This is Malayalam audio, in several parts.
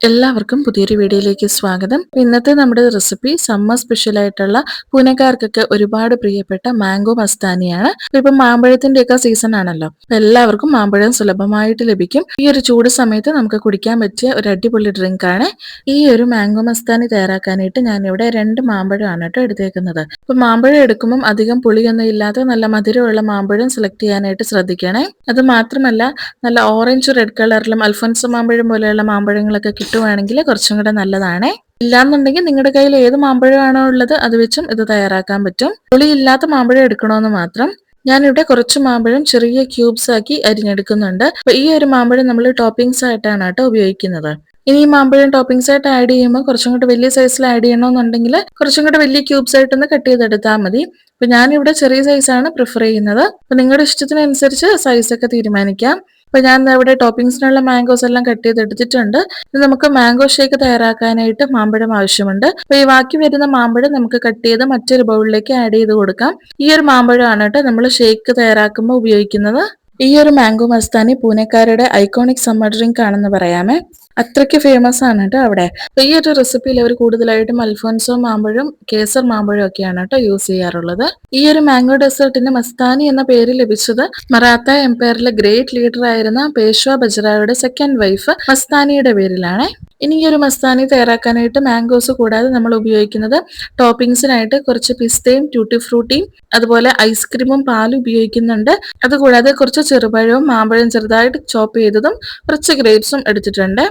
എല്ലാവർക്കും പുതിയൊരു വീഡിയോയിലേക്ക് സ്വാഗതം. ഇന്നത്തെ നമ്മുടെ റെസിപ്പി സമ്മർ സ്പെഷ്യൽ ആയിട്ടുള്ള പൂനെക്കാർക്കൊക്കെ ഒരുപാട് പ്രിയപ്പെട്ട മാംഗോ മസ്താനിയാണ്. ഇപ്പൊ മാമ്പഴത്തിന്റെ ഒക്കെ സീസൺ ആണല്ലോ. എല്ലാവർക്കും മാമ്പഴം സുലഭമായിട്ട് ലഭിക്കും. ഈ ഒരു ചൂട് സമയത്ത് നമുക്ക് കുടിക്കാൻ പറ്റിയ ഒരു അടിപൊളി ഡ്രിങ്ക് ആണ്. ഈ ഒരു മാംഗോ മസ്താനി തയ്യാറാക്കാനായിട്ട് ഞാനിവിടെ 2 മാമ്പഴമാണ് കേട്ടോ എടുത്തേക്കുന്നത്. അപ്പൊ മാമ്പഴം എടുക്കുമ്പോൾ അധികം പുളിയൊന്നും ഇല്ലാതെ നല്ല മധുരമുള്ള മാമ്പഴം സെലക്ട് ചെയ്യാനായിട്ട് ശ്രദ്ധിക്കണേ. അത് മാത്രമല്ല നല്ല ഓറഞ്ച് റെഡ് കളറിലും അൽഫോൻസോ മാമ്പഴം പോലെയുള്ള മാമ്പഴങ്ങളൊക്കെ കിട്ടുവാണെങ്കിൽ കുറച്ചും കൂടെ നല്ലതാണേ. ഇല്ലാന്നുണ്ടെങ്കിൽ നിങ്ങളുടെ കയ്യിൽ ഏത് മാമ്പഴമാണോ ഉള്ളത് അത് വെച്ചും ഇത് തയ്യാറാക്കാൻ പറ്റും. പുളി ഇല്ലാത്ത മാമ്പഴം എടുക്കണമെന്ന് മാത്രം. ഞാനിവിടെ കുറച്ച് മാമ്പഴം ചെറിയ ക്യൂബ്സ് ആക്കി അരിഞ്ഞെടുക്കുന്നുണ്ട്. അപ്പൊ ഈ ഒരു മാമ്പഴം നമ്മൾ ടോപ്പിംഗ്സ് ആയിട്ടാണ് കേട്ടോ ഉപയോഗിക്കുന്നത്. ഇനി ഈ മാമ്പഴം ടോപ്പിംഗ്സ് ആയിട്ട് ആഡ് ചെയ്യുമ്പോൾ കുറച്ചും കൂടെ വലിയ സൈസിൽ ആഡ് ചെയ്യണമെന്നുണ്ടെങ്കിൽ കുറച്ചും കൂടെ വലിയ ക്യൂബ്സ് ആയിട്ടൊന്ന് കട്ട് ചെയ്തെടുത്താൽ മതി. അപ്പൊ ഞാനിവിടെ ചെറിയ സൈസാണ് പ്രിഫർ ചെയ്യുന്നത്. അപ്പൊ നിങ്ങളുടെ ഇഷ്ടത്തിനനുസരിച്ച് സൈസ് ഒക്കെ തീരുമാനിക്കാം. അപ്പൊ ഞാൻ ഇവിടെ ടോപ്പിംഗ്സിനുള്ള മാംഗോസ് എല്ലാം കട്ട് ചെയ്തെടുത്തിട്ടുണ്ട്. ഇത് നമുക്ക് മാംഗോ ഷേക്ക് തയ്യാറാക്കാനായിട്ട് മാമ്പഴം ആവശ്യമുണ്ട്. അപ്പൊ ഈ ബാക്കി വരുന്ന മാമ്പഴം നമുക്ക് കട്ട് ചെയ്ത് മറ്റൊരു ബൗളിലേക്ക് ആഡ് ചെയ്ത് കൊടുക്കാം. ഈ ഒരു മാമ്പഴമാണ് കേട്ടോ നമ്മൾ ഷേക്ക് തയ്യാറാക്കുമ്പോൾ ഉപയോഗിക്കുന്നത്. ഈ ഒരു മാംഗോ മസ്താനി പൂനെക്കാരുടെ ഐക്കോണിക് സമ്മർ ഡ്രിങ്ക് ആണെന്ന് പറയാമേ. അത്രയ്ക്ക് ഫേമസ് ആണ് കേട്ടോ അവിടെ. അപ്പൊ ഈ ഒരു റെസിപ്പിയിൽ അവർ കൂടുതലായിട്ടും അൽഫോൻസോ മാമ്പഴം കേസർ മാമ്പഴം ഒക്കെയാണ് കേട്ടോ യൂസ് ചെയ്യാറുള്ളത്. ഈ ഒരു മാംഗോ ഡെസേർട്ടിന് മസ്താനി എന്ന പേര് ലഭിച്ചത് മറാത്ത എംപയറിലെ ഗ്രേറ്റ് ലീഡർ ആയിരുന്ന പേഷ്വ ബജ്റായുടെ സെക്കൻഡ് വൈഫ് മസ്താനിയുടെ പേരിലാണ്. ഇനി ഈ ഒരു മസ്താനി തയ്യാറാക്കാനായിട്ട് മാംഗോസ് കൂടാതെ നമ്മൾ ഉപയോഗിക്കുന്നത് ടോപ്പിംഗ്സിനായിട്ട് കുറച്ച് പിസ്തയും ട്യൂട്ടി ഫ്രൂട്ടിയും അതുപോലെ ഐസ്ക്രീമും പാലും ഉപയോഗിക്കുന്നുണ്ട്. അതുകൂടാതെ കുറച്ച് ചെറുപഴവും മാമ്പഴം ചെറുതായിട്ട് ചോപ്പ് ചെയ്തതും കുറച്ച് ഗ്രേപ്സും എടുത്തിട്ടുണ്ട്.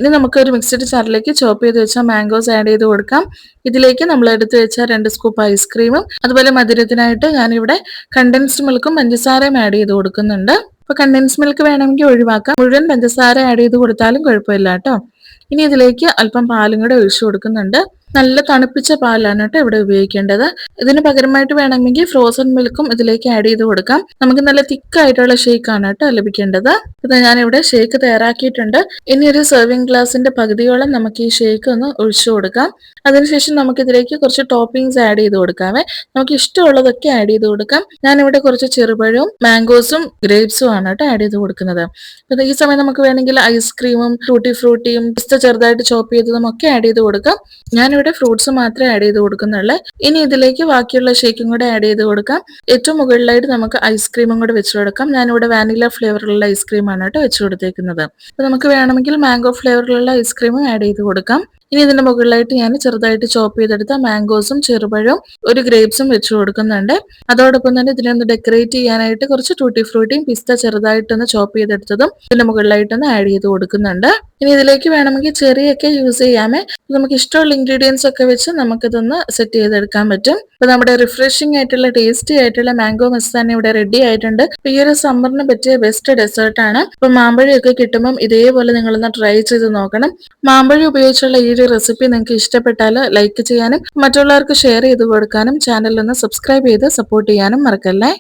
ഇനി നമുക്ക് ഒരു മിക്സഡ് ജാറിലേക്ക് ചോപ്പ് ചെയ്ത് വെച്ച മാംഗോസ് ആഡ് ചെയ്ത് കൊടുക്കാം. ഇതിലേക്ക് നമ്മൾ എടുത്ത് വെച്ച 2 സ്കൂപ്പ് ഐസ്ക്രീമും അതുപോലെ മധുരത്തിനായിട്ട് ഞാനിവിടെ കണ്ടൻസ്ഡ് മിൽക്കും പഞ്ചസാരയും ആഡ് ചെയ്ത് കൊടുക്കുന്നുണ്ട്. അപ്പൊ കണ്ടൻസ് മിൽക്ക് വേണമെങ്കിൽ ഒഴിവാക്കാം, മുഴുവൻ പഞ്ചസാര ആഡ് ചെയ്ത് കൊടുത്താലും കുഴപ്പമില്ല കേട്ടോ. ഇനി ഇതിലേക്ക് അല്പം പാലും കൂടെ ഒഴിച്ചു കൊടുക്കുന്നുണ്ട്. നല്ല തണുപ്പിച്ച പാലാണ് കേട്ടോ ഇവിടെ ഉപയോഗിക്കേണ്ടത്. ഇതിന് പകരമായിട്ട് വേണമെങ്കിൽ ഫ്രോസൺ മിൽക്കും ഇതിലേക്ക് ആഡ് ചെയ്ത് കൊടുക്കാം. നമുക്ക് നല്ല തിക്കായിട്ടുള്ള ഷേക്കാണ് കേട്ടോ ലഭിക്കേണ്ടത്. ഇത് ഞാനിവിടെ ഷേക്ക് തയ്യാറാക്കിയിട്ടുണ്ട്. ഇനി ഒരു സെർവിങ് ഗ്ലാസിന്റെ പകുതിയോളം നമുക്ക് ഈ ഷേക്ക് ഒന്ന് ഒഴിച്ചു കൊടുക്കാം. അതിനുശേഷം നമുക്ക് ഇതിലേക്ക് കുറച്ച് ടോപ്പിംഗ്സ് ആഡ് ചെയ്ത് കൊടുക്കാവേ. നമുക്ക് ഇഷ്ടമുള്ളതൊക്കെ ആഡ് ചെയ്ത് കൊടുക്കാം. ഞാനിവിടെ കുറച്ച് ചെറുപഴവും മാംഗോസും ഗ്രേപ്സും ആണ് കേട്ടോ ആഡ് ചെയ്ത് കൊടുക്കുന്നത്. അപ്പൊ ഈ സമയം നമുക്ക് വേണമെങ്കിൽ ഐസ്ക്രീമും ടൂട്ടി ഫ്രൂട്ടിയും പിസ്ത ചെറുതായിട്ട് ചോപ്പ് ചെയ്തതും ഒക്കെ ആഡ് ചെയ്ത് കൊടുക്കാം. ഞാനിവിടെ ഫ്രൂട്ട്സ് മാത്രമേ ആഡ് ചെയ്ത് കൊടുക്കുന്നുള്ളൂ. ഇനി ഇതിലേക്ക് ബാക്കിയുള്ള ഷേക്കും കൂടെ ആഡ് ചെയ്ത് കൊടുക്കാം. ഏറ്റവും മുകളിലായിട്ട് നമുക്ക് ഐസ്ക്രീമും കൂടെ വെച്ച് കൊടുക്കാം. ഞാനിവിടെ വാനില ഫ്ലേവറിലുള്ള ഐസ്ക്രീമാണ് കേട്ടോ വെച്ച് കൊടുത്തേക്കുന്നത്. അപ്പൊ നമുക്ക് വേണമെങ്കിൽ മാംഗോ ഫ്ലേവറിലുള്ള ഐസ്ക്രീമും ആഡ് ചെയ്ത് കൊടുക്കാം. ഇനി ഇതിന്റെ മുകളിലായിട്ട് ഞാൻ ചെറുതായിട്ട് ചോപ്പ് ചെയ്തെടുത്ത മാംഗോസും ചെറുപഴവും ഒരു ഗ്രേപ്സും വെച്ച് കൊടുക്കുന്നുണ്ട്. അതോടൊപ്പം തന്നെ ഇതിനൊന്ന് ഡെക്കറേറ്റ് ചെയ്യാനായിട്ട് കുറച്ച് ടൂട്ടി ഫ്രൂട്ടിയും പിസ്ത ചെറുതായിട്ടൊന്ന് ചോപ്പ് ചെയ്തെടുത്തതും ഇതിന്റെ മുകളിലായിട്ടൊന്ന് ആഡ് ചെയ്ത് കൊടുക്കുന്നുണ്ട്. ഇനി ഇതിലേക്ക് വേണമെങ്കിൽ ചെറിയൊക്കെ യൂസ് ചെയ്യാമേ. നമുക്ക് ഇഷ്ടമുള്ള ഇൻഗ്രീഡിയൻസ് ഒക്കെ വെച്ച് നമുക്കിതൊന്ന് സെറ്റ് ചെയ്തെടുക്കാൻ പറ്റും. അപ്പൊ നമ്മുടെ റിഫ്രഷിംഗ് ആയിട്ടുള്ള ടേസ്റ്റി ആയിട്ടുള്ള മാംഗോ മസ്താനി ഇവിടെ റെഡി ആയിട്ടുണ്ട്. ഈ ഒരു സമ്മറിന് പറ്റിയ ബെസ്റ്റ് ഡെസേർട്ട് ആണ്. അപ്പൊ മാമ്പഴം ഒക്കെ കിട്ടുമ്പോൾ ഇതേപോലെ നിങ്ങളൊന്ന് ട്രൈ ചെയ്ത് നോക്കണം. മാമ്പഴം ഉപയോഗിച്ചുള്ള ഈ ഒരു റെസിപ്പി നിങ്ങൾക്ക് ഇഷ്ടപ്പെട്ടാൽ ലൈക്ക് ചെയ്യാനും മറ്റുള്ളവർക്ക് ഷെയർ ചെയ്ത് കൊടുക്കാനും ചാനൽ ഒന്ന് സബ്സ്ക്രൈബ് ചെയ്ത് സപ്പോർട്ട് ചെയ്യാനും മറക്കല്ലേ.